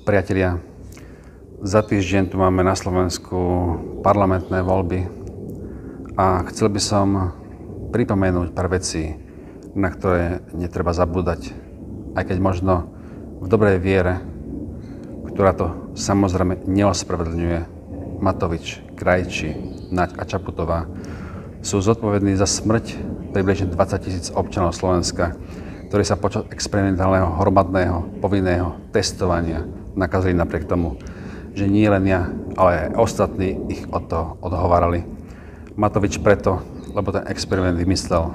Priatelia, za týždeň tu máme na Slovensku parlamentné voľby a chcel by som pripomenúť pár vecí, na ktoré netreba zabúdať, aj keď možno v dobrej viere, ktorá to samozrejme neospravedlňuje. Matovič, Krajčí, Naď a Čaputová sú zodpovední za smrť približne 20 000 občanov Slovenska, ktorí sa počas experimentálneho hromadného povinného testovania nakazili napriek tomu, že nie len ja, ale aj ostatní ich od toho odhovárali. Matovič preto, lebo ten experiment vymyslel.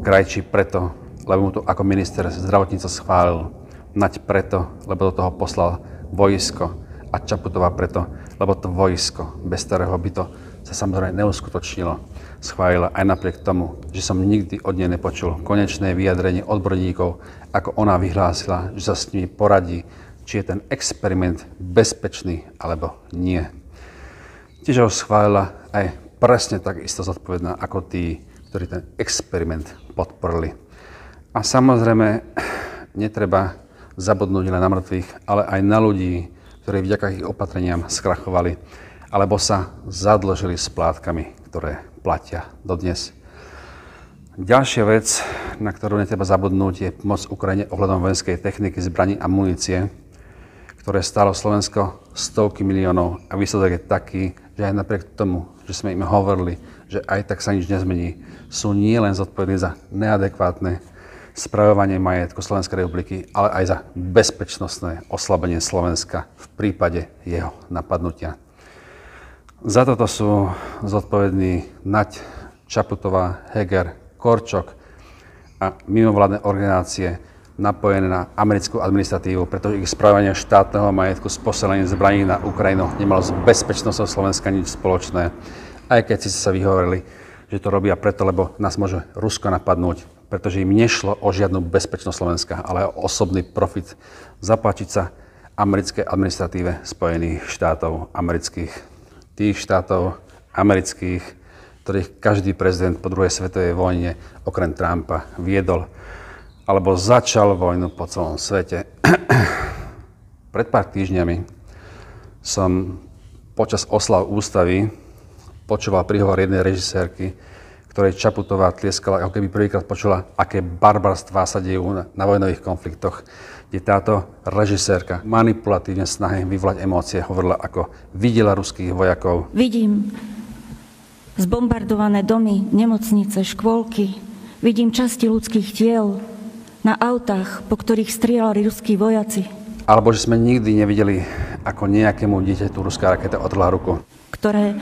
Krajčí preto, lebo mu to ako minister zdravotníctva schválil. Naď preto, lebo do toho poslal vojsko. A Čaputová preto, lebo to vojsko, bez ktorého by to sa samozrejme neuskutočnilo, schválila aj napriek tomu, že som nikdy od nej nepočul konečné vyjadrenie odborníkov, ako ona vyhlásila, že sa s nimi poradí, či je ten experiment bezpečný alebo nie. Tiež ho schválila aj presne tak isto zodpovedná ako tí, ktorí ten experiment podporili. A samozrejme, netreba zabudnúť len na mŕtvych, ale aj na ľudí, ktorí vďaka ich opatreniam skrachovali, alebo sa zadlžili splátkami, ktoré platia dodnes. Ďalšia vec, na ktorú netreba zabudnúť, je pomoc Ukrajine ohľadom vojenskej techniky, zbraní a munície, ktoré stálo Slovensko stovky miliónov a výsledok je taký, že aj napriek tomu, že sme im hovorili, že aj tak sa nič nezmení, sú nielen zodpovední za neadekvátne spravovanie majetku Slovenskej republiky, ale aj za bezpečnostné oslabenie Slovenska v prípade jeho napadnutia. Za toto sú zodpovední Naď, Čaputová, Heger, Korčok a mimovládne organizácie napojené na americkú administratívu, pretože ich spravovanie štátneho majetku s posielaním zbraní na Ukrajinu nemalo s bezpečnosťou Slovenska nič spoločné. Aj keď si sa vyhovorili, že to robia preto, lebo nás môže Rusko napadnúť, pretože im nešlo o žiadnu bezpečnosť Slovenska, ale o osobný profit. Zapáčiť sa americkej administratíve Spojených štátov amerických. Tých štátov amerických, ktorých každý prezident po druhej svetovej vojne, okrem Trumpa, viedol alebo začal vojnu po celom svete. Pred pár týždňami som počas oslav ústavy počúval príhovor jednej režisérky, ktorej Čaputová tlieskala, ako keby prvýkrát počula, aké barbarstvá sa dejú na vojnových konfliktoch, kde táto režisérka manipulatívne snahe vyvolať emócie hovorila, ako videla ruských vojakov. Vidím zbombardované domy, nemocnice, škôlky. Vidím časti ľudských tiel na autách, po ktorých strieľali ruskí vojaci. Alebo že sme nikdy nevideli, ako nejakému dieťaťu ruská raketa odtrhla ruku. Ktoré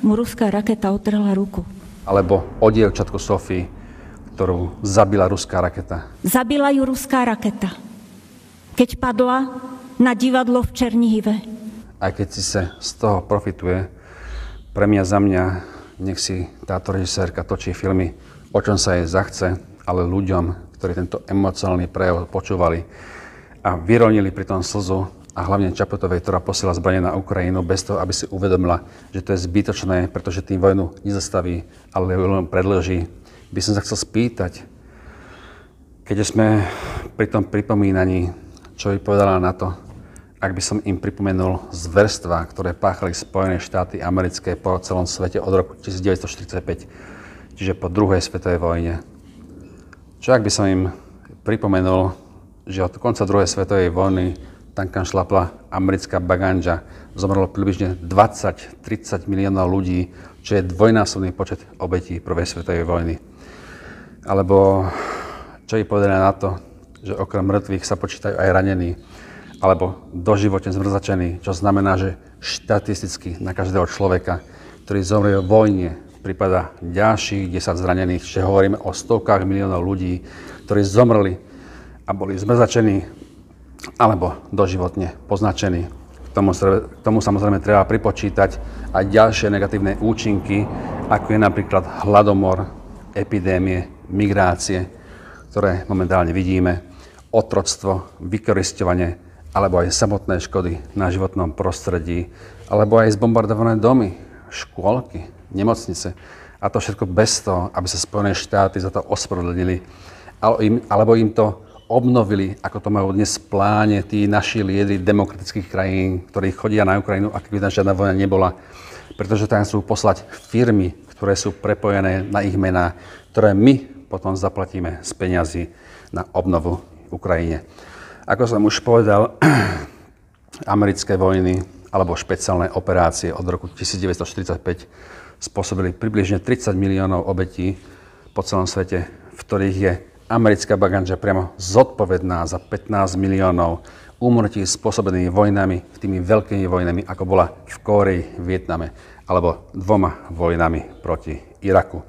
mu ruská raketa odtrhla ruku. Alebo o dievčatku Sofii, ktorú zabila ruská raketa. Zabila ju ruská raketa, keď padla na divadlo v Černihive. Aj keď si sa z toho profituje, pre mňa za mňa, nech si táto režisérka točí filmy, o čom sa jej zachce, ale ľuďom, ktorí tento emocionálny prejav počúvali a vyronili pri tom slzu, a hlavne Čaputovej, ktorá posiela zbrane na Ukrajinu bez toho, aby si uvedomila, že to je zbytočné, pretože tým vojnu nezastaví, ale ju len predĺží. By som sa chcel spýtať, keď sme pri tom pripomínaní, čo by povedala na to, ak by som im pripomenul zverstvá, ktoré páchali Spojené štáty americké po celom svete od roku 1945, čiže po druhej svetovej vojne. Čo ak by som im pripomenul, že od konca druhej svetovej vojny tam, kam šlapla americká bagandža, zomrelo približne 20-30 miliónov ľudí, čo je dvojnásobný počet obetí prvej svetovej vojny. Alebo čo je povedané na to, že okrem mŕtvych sa počítajú aj ranení, alebo doživotne zmrzačení, čo znamená, že štatisticky na každého človeka, ktorý zomrie v vojne, prípada ďalších 10 zranených, čiže hovoríme o stovkách miliónov ľudí, ktorí zomreli a boli zmrzačení alebo doživotne poznačení. K tomu samozrejme treba pripočítať aj ďalšie negatívne účinky, ako je napríklad hladomor, epidémie, migrácie, ktoré momentálne vidíme, otroctvo, vykorisťovanie, alebo aj samotné škody na životnom prostredí, alebo aj zbombardované domy, škôlky, nemocnice. A to všetko bez toho, aby sa Spojené štáty za to ospravedlnili, alebo im to obnovili, ako to majú dnes v pláne tí naši lídri demokratických krajín, ktorí chodia na Ukrajinu, ako by tam žiadna vojna nebola. Pretože tam chcú poslať firmy, ktoré sú prepojené na ich mená, ktoré my potom zaplatíme z peňazí na obnovu Ukrajine. Ako som už povedal, americké vojny alebo špeciálne operácie od roku 1945 spôsobili približne 30 miliónov obetí po celom svete, v ktorých je americká bagandža priamo zodpovedná za 15 miliónov úmrtí spôsobenými vojnami, tými veľkými vojnami, ako bola v Kórei, Vietname, alebo 2 vojnami proti Iraku.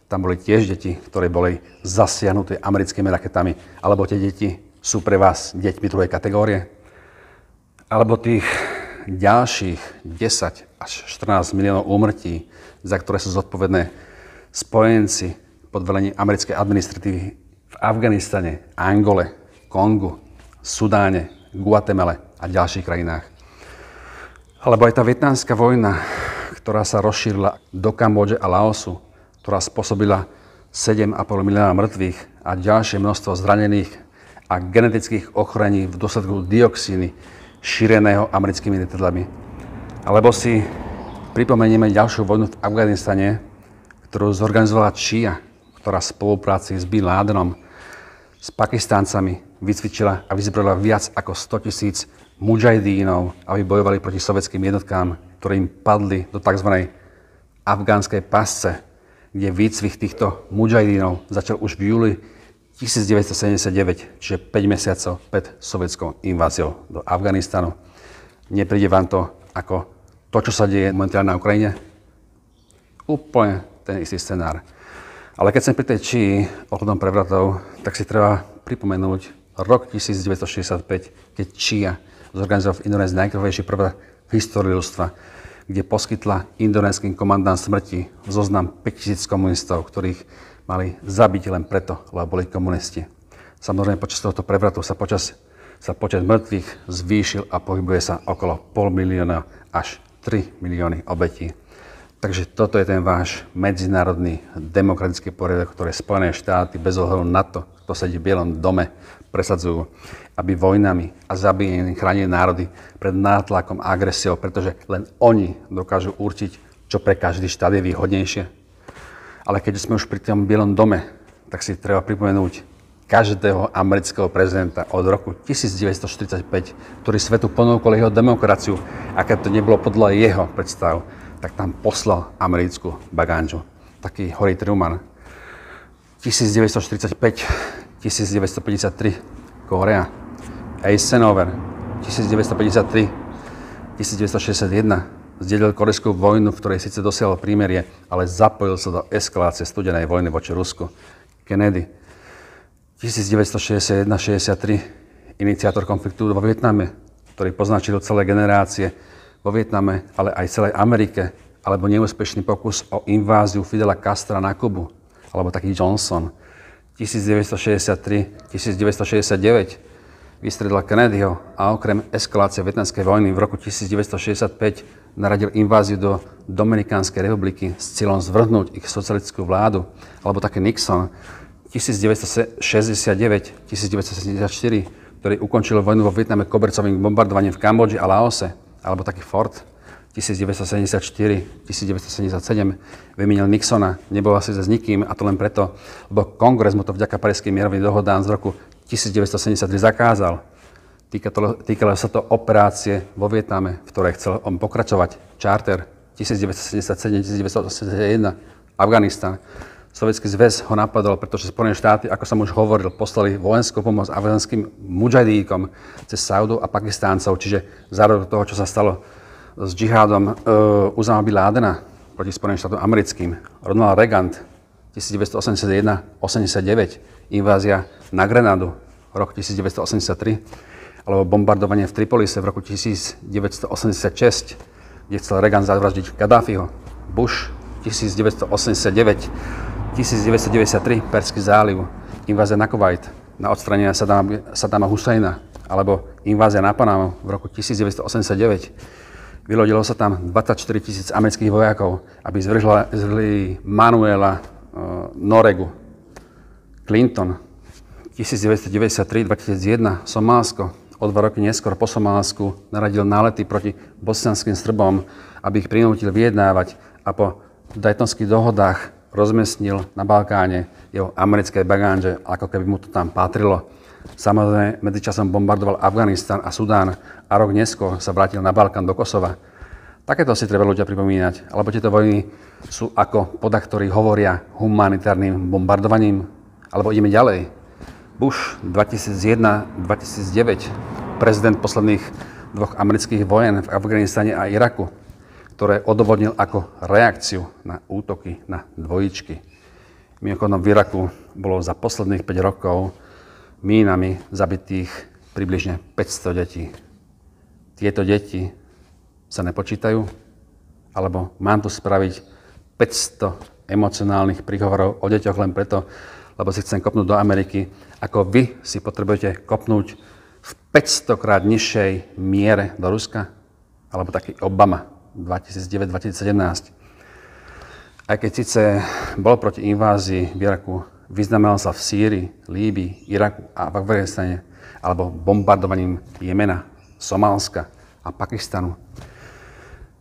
Tam boli tiež deti, ktoré boli zasiahnuté americkými raketami, alebo tie deti sú pre vás deťmi druhej kategórie, alebo tých ďalších 10 až 14 miliónov úmrtí, za ktoré sú zodpovedné spojenci pod velením americkej administratívy v Afganistane, Angole, Kongu, Sudáne, Guatemale a ďalších krajinách. Alebo aj tá vietnamská vojna, ktorá sa rozšírila do Kambodže a Laosu, ktorá spôsobila 7,5 milióna mŕtvych a ďalšie množstvo zranených a genetických ochorení v dôsledku dioxíny šíreného americkými lietadlami. Alebo si pripomenieme ďalšiu vojnu v Afganistane, ktorú zorganizovala Číja, ktorá v spolupráci s Bin Ladenom, s Pakistáncami vycvičila a vyzbrojila viac ako 100 000 mudžajdínov, aby bojovali proti sovietským jednotkám, ktoré im padli do tzv. Afgánskej pasce, kde výcvik týchto mudžajdínov začal už v júli 1979, čiže 5 mesiacov pred sovietskou inváziou do Afganistanu. Nepríde vám to ako to, čo sa deje momentálne na Ukrajine? Úplne ten istý scenár. Ale keď som pri tej Číji ohľadom prevratov, tak si treba pripomenúť rok 1965, keď Číja zorganizovala v Indonézii najkrvavejší prevrat v histórii ľudstva, kde poskytla indonéskym komandám smrti zoznam 5000 komunistov, ktorých mali zabiť len preto, lebo boli komunisti. Samozrejme, počas tohto prevratu sa počet mŕtvych zvýšil a pohybuje sa okolo 500 000 až 3 milióny obetí. Takže toto je ten váš medzinárodný demokratický poriadok, ktoré Spojené štáty bez ohľadu na to, kto sedí v Bielom dome, presadzujú, aby vojnami a zabíjením chránili národy pred nátlakom a agresiou, pretože len oni dokážu určiť, čo pre každý štát je výhodnejšie. Ale keď sme už pri tom Bielom dome, tak si treba pripomenúť každého amerického prezidenta od roku 1945, ktorý svetu ponúkol jeho demokraciu, a keď to nebolo podľa jeho predstav, tak tam poslal americkú bagandžu. Taký Harry Truman. 1945, 1953, Kórea. Eisenhower, 1953, 1961, zdedil Korejskú vojnu, v ktorej síce dosiahol prímerie, ale zapojil sa do eskalácie studenej vojny voči Rusku. Kennedy, 1961-63, iniciátor konfliktu vo Vietname, ktorý poznačil celé generácie vo Vietname, ale aj celej Amerike, alebo neúspešný pokus o inváziu Fidela Castra na Kubu, alebo taký Johnson. 1963-1969 vystredila Kennedyho a okrem eskalácie vietnamskej vojny v roku 1965 naradil inváziu do Dominikánskej republiky s cieľom zvrhnúť ich socialistickú vládu, alebo taký Nixon 1969-1974, ktorý ukončil vojnu vo Vietname kobercovým bombardovaním v Kambodži a Laose, alebo taký Ford 1974-1977 vymenil Nixona, nebol asi s nikým, a to len preto, lebo Kongres mu to vďaka Parížským mierovým dohodám z roku 1973 zakázal. Týkalo sa to operácie vo Vietname, v ktorej chcel on pokračovať. Charter 1977-1981, Afganistan. Sovietský zväz ho napadol, pretože Spojené štáty, ako som už hovoril, poslali vojenskú pomoc afgánskym mudžajdíkom cez Saudov a Pakistáncov, čiže zároveň toho, čo sa stalo s džihádom Usama bin Ladena proti Spojeným štátom americkým. Ronald Reagan 1981-89, invázia na Grenadu rok 1983, alebo bombardovanie v Tripolise v roku 1986, kde chcel Reagan zavraždiť Kaddáfiho. Bush 1989, 1993, Perský záliv, invázia na Kuvajt, na odstránenie Saddama Husajna, alebo invázia na Panamu v roku 1989. Vylodilo sa tam 24 000 amerických vojakov, aby zvrhli Manuela Noregu. Clinton 1993-2001 Somálsko o 2 roky neskôr po Somálsku naradil nálety proti bosnianským Srbom, aby ich prinútil vyjednávať a po Daytonských dohodách rozmiestnil na Balkáne jeho americké bagánže, ako keby mu to tam patrilo. Samozrejme, medzičasom bombardoval Afganistan a Sudán a rok neskôr sa vrátil na Balkán do Kosova. Takéto si treba ľudia pripomínať, alebo tieto vojny sú ako podaktori hovoria humanitárnym bombardovaním, alebo ideme ďalej. Bush 2001-2009, prezident posledných 2 amerických vojen v Afganistane a Iraku, ktoré odôvodnil ako reakciu na útoky na dvojičky. Mimochodom v Iraku bolo za posledných 5 rokov mínami zabitých približne 500 detí. Tieto deti sa nepočítajú? Alebo mám tu spraviť 500 emocionálnych príhovorov o deťoch len preto, lebo si chcem kopnúť do Ameriky, ako vy si potrebujete kopnúť v 500-krát nižšej miere do Ruska? Alebo taký Obama 2009-2017. Aj keď síce bol proti invázii v Iraku, vyznamenal sa v Sýrii, Líbii, Iraku a v Afganistane, alebo bombardovaním Jemena, Somálska a Pakistanu.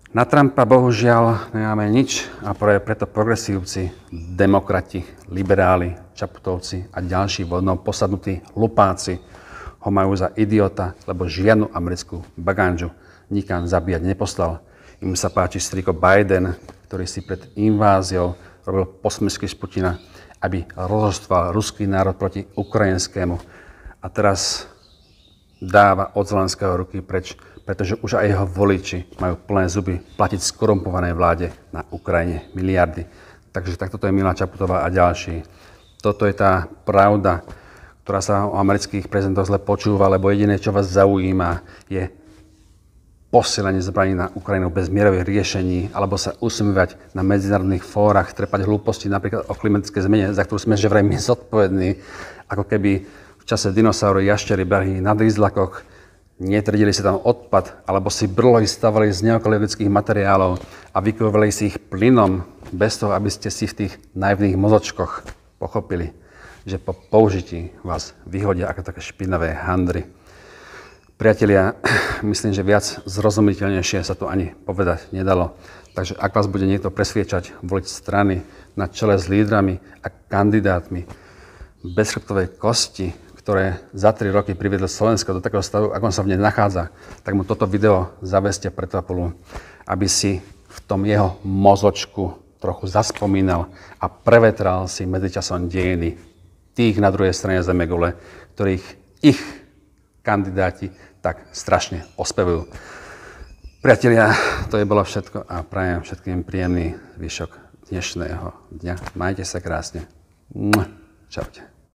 Na Trumpa bohužiaľ nemáme nič a preto progresívci, demokrati, liberáli, čaputovci a ďalší vodnou posadnutí hlupáci ho majú za idiota, lebo žiadnu americkú bagánžu nikam zabíjať neposlal. Im sa páči striko Biden, ktorý si pred inváziou robil posmysky z Putina, aby rozoštval ruský národ proti ukrajinskému. A teraz dáva od Zelenského ruky preč, pretože už aj jeho voliči majú plné zuby platiť skorumpovanej vláde na Ukrajine miliardy. Takže takto to je Milá Čaputová a ďalší. Toto je tá pravda, ktorá sa o amerických prezidentoch zle počúva, lebo jediné, čo vás zaujíma, je posielanie zbraní na Ukrajinu bez mierových riešení, alebo sa usmievať na medzinárodných fórach, trepať hlúposti napríklad o klimatickej zmene, za ktorú sme že vraj my zodpovední, ako keby v čase dinosaurov jaštery behli na dýzlakoch, netrdili si tam odpad, alebo si brlohy stavali z neokologických materiálov a vykovali si ich plynom, bez toho, aby ste si v tých naivných mozočkoch pochopili, že po použití vás vyhodia ako také špinavé handry. Priatelia, myslím, že viac zrozumiteľnejšie sa to ani povedať nedalo. Takže ak vás bude niekto presviečať voliť strany na čele s lídrami a kandidátmi bez chrbtovej kosti, ktoré za 3 roky priviedlo Slovensko do takého stavu, ako on sa v nej nachádza, tak mu toto video zaveste pred tabulu, aby si v tom jeho mozočku trochu zaspomínal a prevetral si medzičasom dejiny tých na druhej strane zemegule, ktorých ich kandidáti tak strašne ospevujú. Priatelia, to je bolo všetko a prajem všetkým príjemný zvyšok dnešného dňa. Majte sa krásne. Čaute.